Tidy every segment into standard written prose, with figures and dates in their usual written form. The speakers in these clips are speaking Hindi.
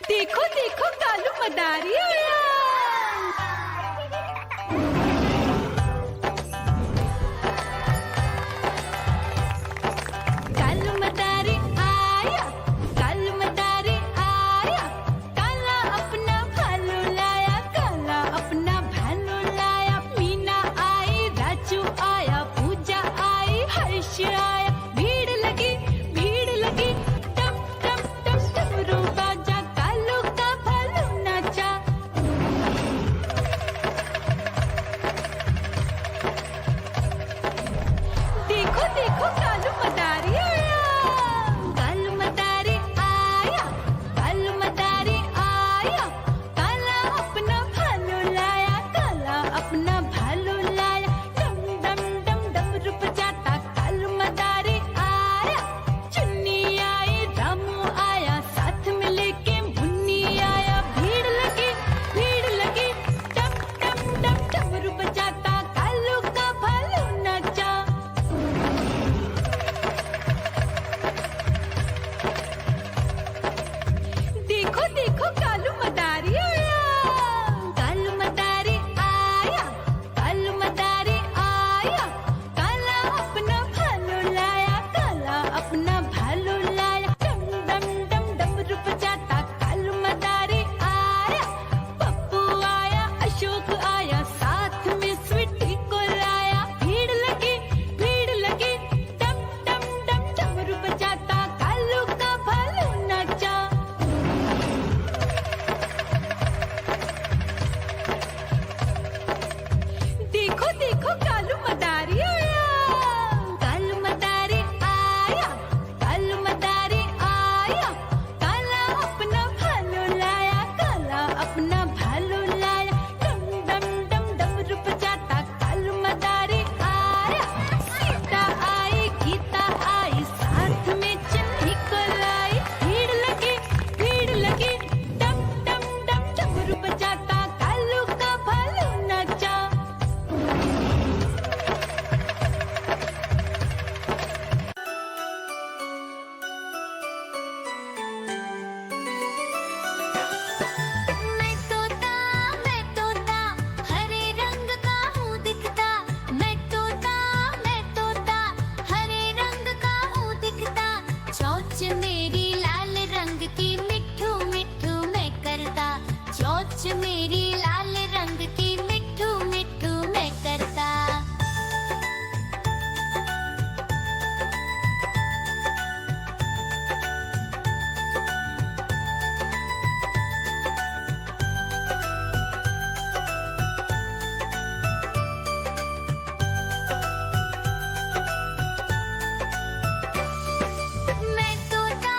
देखो देखो कालू मदारी आया। कालू मदारी आया, कालू मदारी आया, काला अपना भालू लाया, काला अपना भालू लाया। मीना आई, राजू आया, पूजा आई, हर्ष आया। भीड़ लगी टम टम टम डमरू बाजा, कालू का भालू नाचा। देखो देखो कालू मदारी आया, कालू मदारी आया, कालू मदारी आया, काला अपना भालू लाया, काला अपना भालू लाया। डम डम डम डमरू बजाता कालू मदारी आया। चुन्नी आई, रामू आया, साथ में लेके मुन्नी आया। भीड़ लगी टम टम टम डमरू बजाता कालू का भालू नाचा। देखो देखो कालू मदारी आया, कालू मदारी आया, कालू मदारी आया, काला अपना भालू लाया, काला अपना भालू लाया। डम डम डम डमरू बजाता कालू मदारी आया। पप्पू आया, अशोक आया, साथ में स्वीटी को लाया। भीड़ लगी टम टम डम डमरू बजाता कालू का भालू नाचा। देखो देखो कालू मदारी आया, कालू मदारी आया, कालू मदारी आया, काला अपना भालू लाया, काला अपना भालू लाया। डम डम डम डमरू बजाता कालू मदारी आया। सीता आई, गीता आई, साथ में चन्नी को लाई। भीड़ लगी टम टम डम डमरू बजाता कालू का भालू नाचा। मैं तोता हरे रंग का हूँ दिखता। मैं तोता हरे रंग का हूँ दिखता। चोंच मेरी लाल रंग की मिट्ठू मिट्ठू मैं करता। चोंच मेरी लाल रंग की मिट्ठू मिट्ठू मैं करता। मैं तोता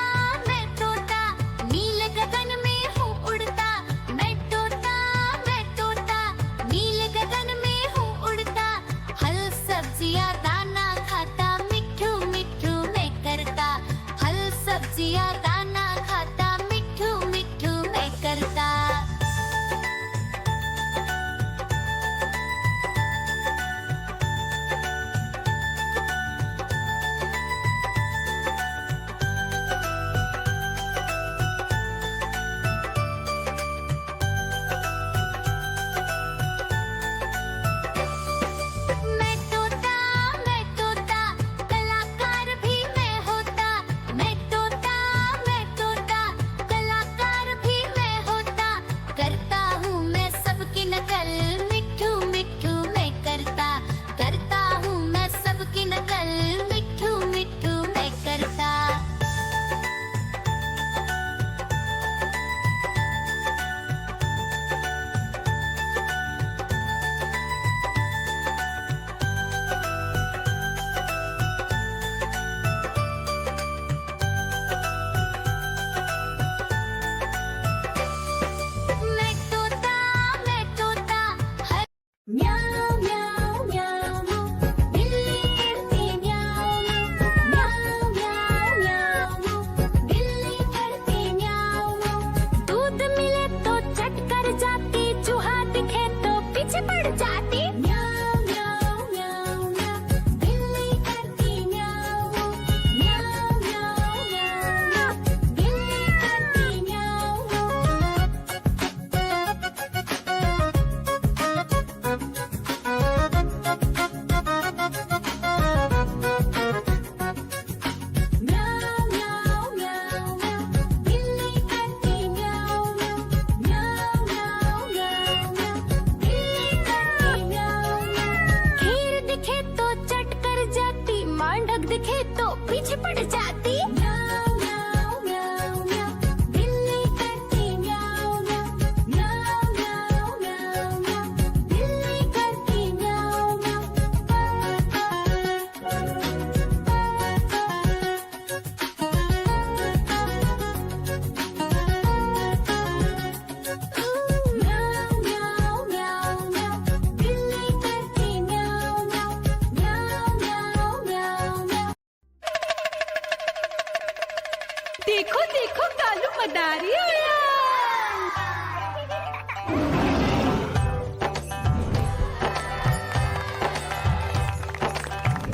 देखो देखो कालू मदारी आया।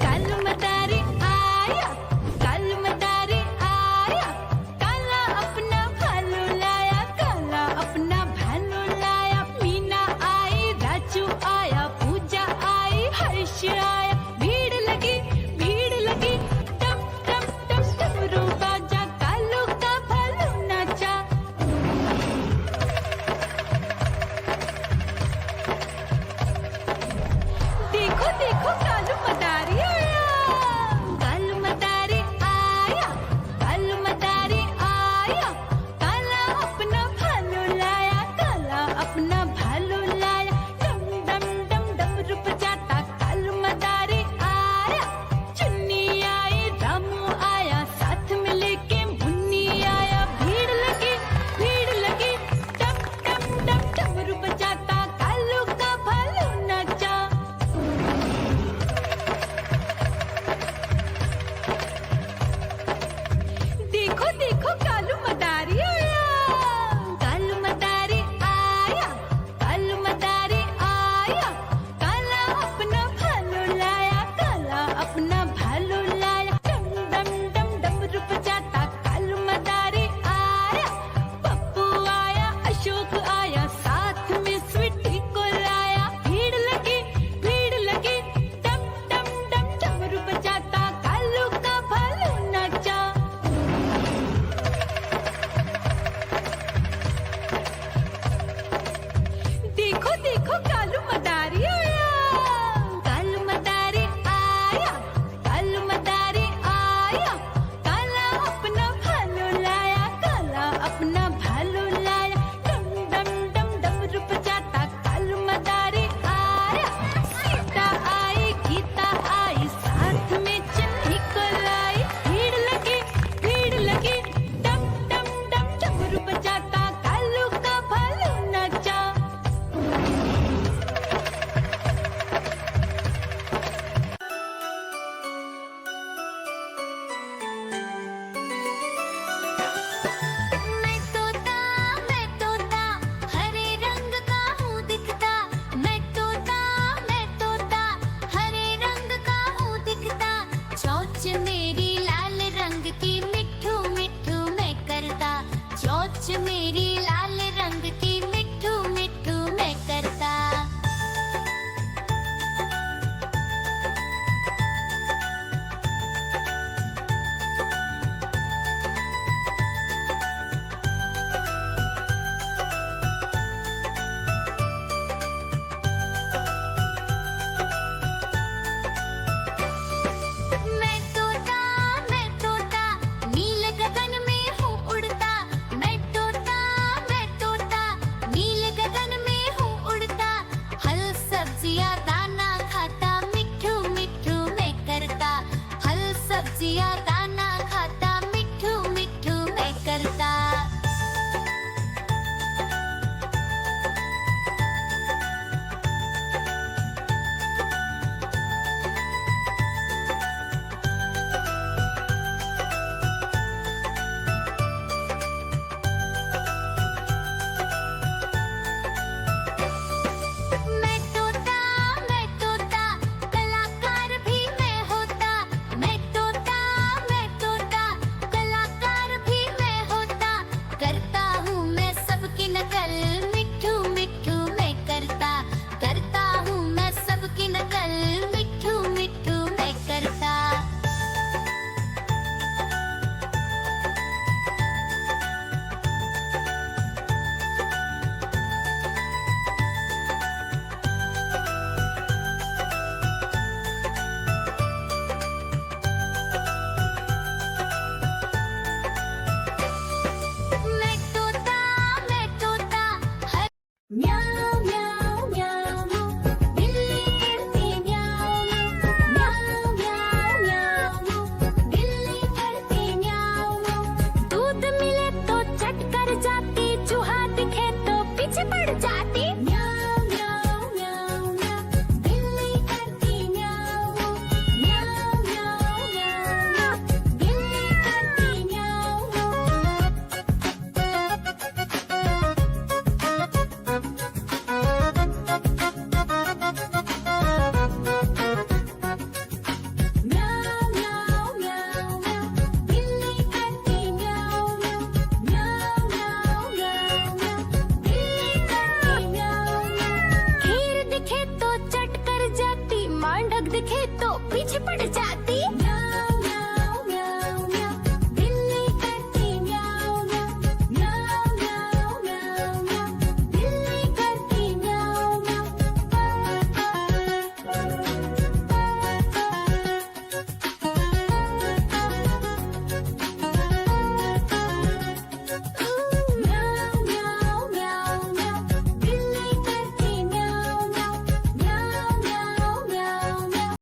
कालू मदारी आया, कालू मदारी आया, काला अपना भालू लाया, काला अपना भालू लाया। मीना आई, राजू आया, पूजा आई, हर्ष आया। भीड़ लगी टम टम टम डमरू बाजा, कालू का भालू नाचा। देखो देखो कालू मदारी आया, कालू मदारी आया, कालू मदारी आया, काला अपना भालू लाया, काला अपना भालू लाया। डम डम डम डमरू बजाता कालू मदारी आया। चुन्नी आई, रामू आया, साथ में लेके मुन्नी आया। भीड़ लगी टम टम टम डमरू बजाता कालू का भालू नाचा। देखो देखो कालू मदारी